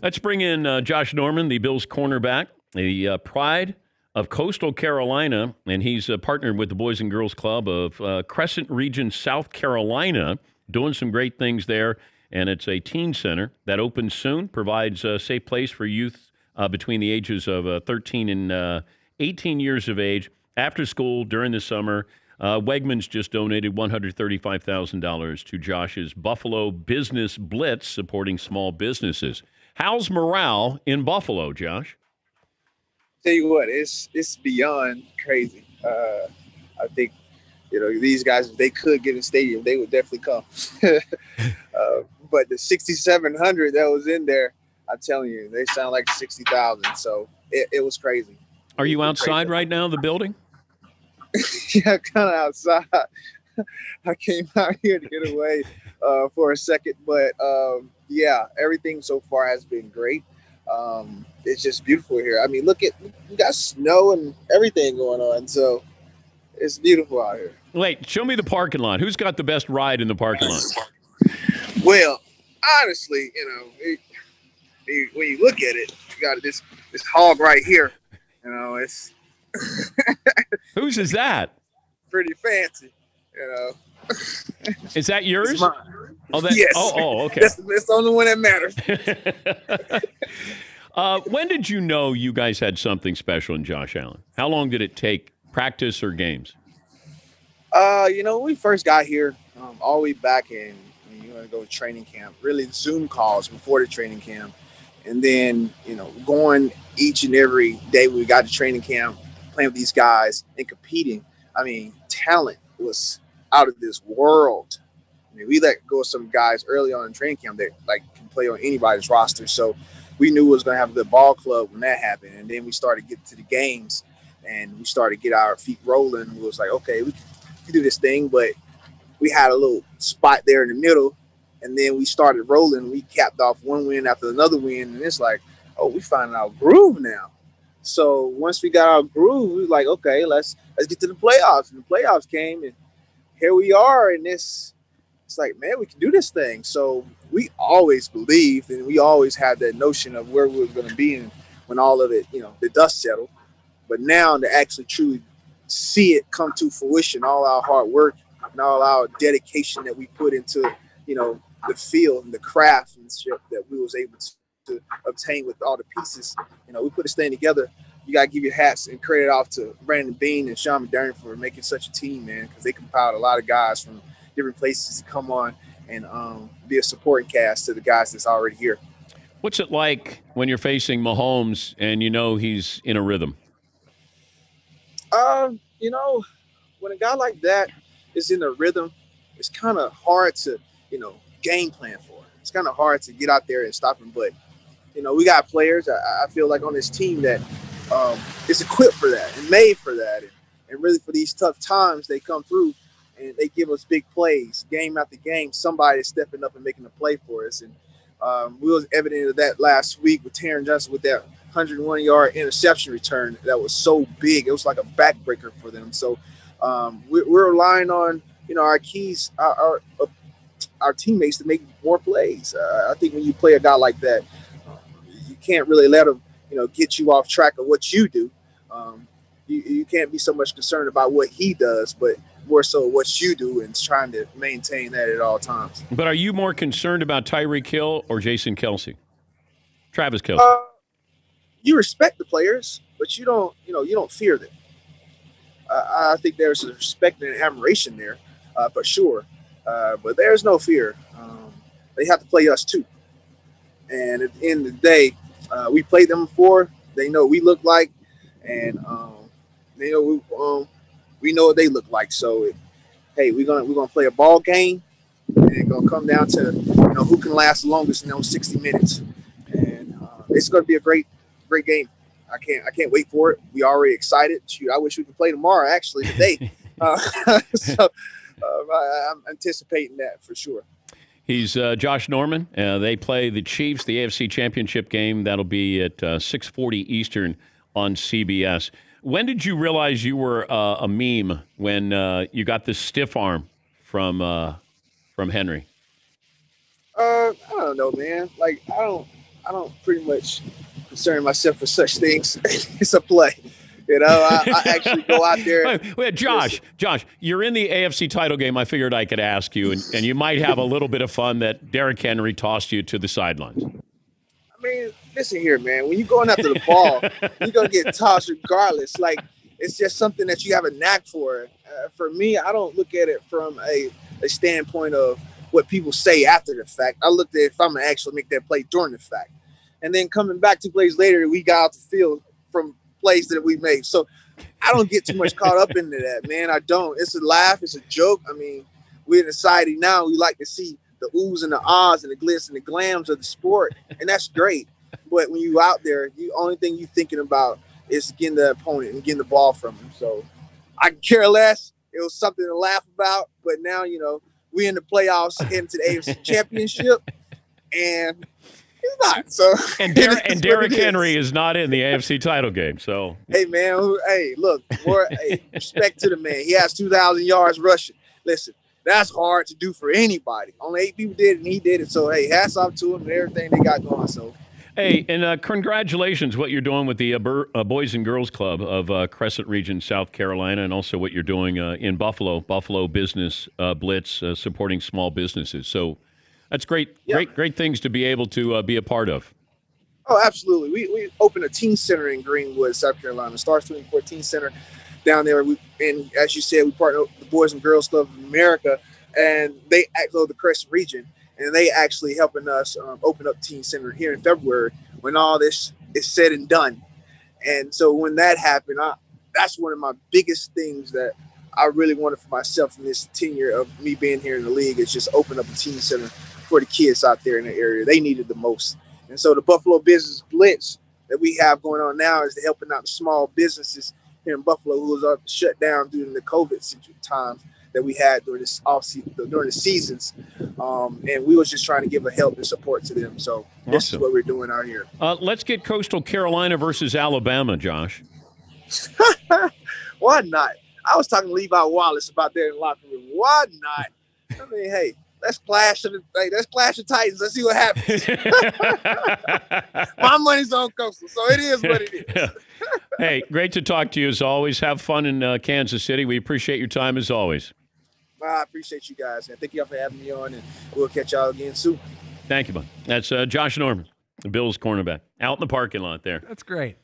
Let's bring in Josh Norman, the Bills cornerback, the pride of Coastal Carolina, and he's partnered with the Boys and Girls Club of Crescent Region, South Carolina, doing some great things there. And it's a teen center that opens soon, provides a safe place for youth between the ages of 13 and 18 years of age after school during the summer. Wegmans just donated $135,000 to Josh's Buffalo Business Blitz, supporting small businesses. How's morale in Buffalo, Josh? Tell you what, it's beyond crazy. I think, these guys, if they could get in the stadium, they would definitely come. But the 6,700 that was in there, I'm telling you, they sound like 60,000. So it was crazy. Are you outside right now, the building? Yeah, kind of outside. I came out here to get away for a second. But, yeah, everything so far has been great. It's just beautiful here. I mean, we got snow and everything going on. So it's beautiful out here. Wait, show me the parking lot. Who's got the best ride in the parking lot? Well, honestly, when you look at it, you got this hog right here. It's whose is that? Pretty fancy. Is that yours? It's mine. Oh, yes. Oh, okay. That's the only one that matters. When did you know you guys had something special in Josh Allen? How long did it take, practice or games? When we first got here, all the way back in, you want to go to training camp, really Zoom calls before the training camp. And then, going each and every day we got to training camp, playing with these guys and competing. I mean, talent was out of this world. I mean, we let go of some guys early on in training camp that can play on anybody's roster. So we knew we was going to have a good ball club when that happened. And then we started getting to the games and we started to get our feet rolling. We was like, okay, we can do this thing, but we had a little spot there in the middle. And then we started rolling. We capped off one win after another win. And it's like, oh, we finding our groove now. So once we got our groove, we was like, okay, let's get to the playoffs. And the playoffs came, and here we are. And it's like, man, we can do this thing. So we always believed, and we always had that notion of where we were going to be and when all of it, the dust settled. But now to actually truly see it come to fruition, all our hard work and all our dedication that we put into, the field and the craftsmanship that we was able to obtain with all the pieces. We put this thing together. You got to give your hats and credit off to Brandon Beane and Sean McDermott for making such a team, man, because they compiled a lot of guys from different places to come on and be a supporting cast to the guys that's already here. What's it like when you're facing Mahomes and he's in a rhythm? When a guy like that is in a rhythm, it's kind of hard to, game plan for it. It's kind of hard to get out there and stop him. But, we got players, I feel like, on this team that is equipped for that and made for that. And really for these tough times, they come through and they give us big plays, game after game. Somebody's stepping up and making a play for us. And we was evident of that last week with Taron Johnson with that 101-yard interception return that was so big. It was like a backbreaker for them. So we're relying on, our keys, our teammates to make more plays. I think when you play a guy like that, you can't really let him, get you off track of what you do. You can't be so much concerned about what he does, but more so what you do and trying to maintain that at all times. But are you more concerned about Tyreek Hill or Jason Kelce? Travis Kelce? You respect the players, but you don't fear them. I think there's a respect and admiration there, for sure. But there's no fear. They have to play us too. And at the end of the day, we played them before. They know what we look like, and they know we know what they look like. So, we're gonna play a ball game, and it's gonna come down to who can last the longest in those 60 minutes. And it's gonna be a great game. I can't wait for it. We already excited. Shoot, I wish we could play tomorrow. Actually, today. So I'm anticipating that for sure. He's Josh Norman. They play the Chiefs, the AFC Championship game. That'll be at 6:40 Eastern on CBS. When did you realize you were a meme when you got this stiff arm from Henry? I don't know, man. I don't pretty much concern myself with such things. It's a play. I actually go out there. Wait, Josh, you're in the AFC title game. I figured I could ask you, and you might have a little bit of fun that Derrick Henry tossed you to the sidelines. I mean, listen here, man. When you're going after the ball, you're going to get tossed regardless. Like, it's just something that you have a knack for. For me, I don't look at it from a standpoint of what people say after the fact. I looked at it if I'm going to actually make that play during the fact. And then coming back 2 plays later, we got out the field from plays that we made. So I don't get too much caught up into that, man. I don't. It's a laugh. It's a joke. I mean, we're in a society now. We like to see the oohs and the ahs and the glitz and the glams of the sport, and that's great. But when you out there, the only thing you're thinking about is getting the opponent and getting the ball from him. So I care less. It was something to laugh about. But now, we're in the playoffs heading to the AFC Championship, and it's not. So and Derrick Henry is not in the AFC title game. So hey, man, look, respect to the man. He has 2,000 yards rushing. Listen, that's hard to do for anybody. Only 8 people did it, and he did it. So hey, hats off to him and everything they got going. So hey, and congratulations what you're doing with the Boys and Girls Club of Crescent Region, South Carolina, and also what you're doing in Buffalo Business Blitz, supporting small businesses. So that's great, great things to be able to be a part of. Oh, absolutely. We opened a teen center in Greenwood, South Carolina, Star 24 Teen Center down there. And as you said, we partnered with the Boys and Girls Club of America, and they actually the Crescent region, and they actually helping us open up Teen Center here in February when all this is said and done. And so when that happened, that's one of my biggest things that I really wanted for myself in this tenure of me being here in the league is just open up a teen center for the kids out there in the area. They needed the most. And so the Buffalo Business Blitz that we have going on now is helping out the small businesses here in Buffalo who was shut down during the COVID times that we had during this during the seasons. And we was just trying to give a help and support to them. So this is what we're doing out here. Let's get Coastal Carolina versus Alabama, Josh. Why not? I was talking to Levi Wallace about that in the locker room. Why not? I mean, hey, let's clash the Titans. Let's see what happens. My money's on Coastal, so it is what it is. Hey, great to talk to you as always. Have fun in Kansas City. We appreciate your time as always. I appreciate you guys, and thank y'all for having me on, and we'll catch y'all again soon. Thank you, bud. That's Josh Norman, the Bills cornerback, out in the parking lot there. That's great.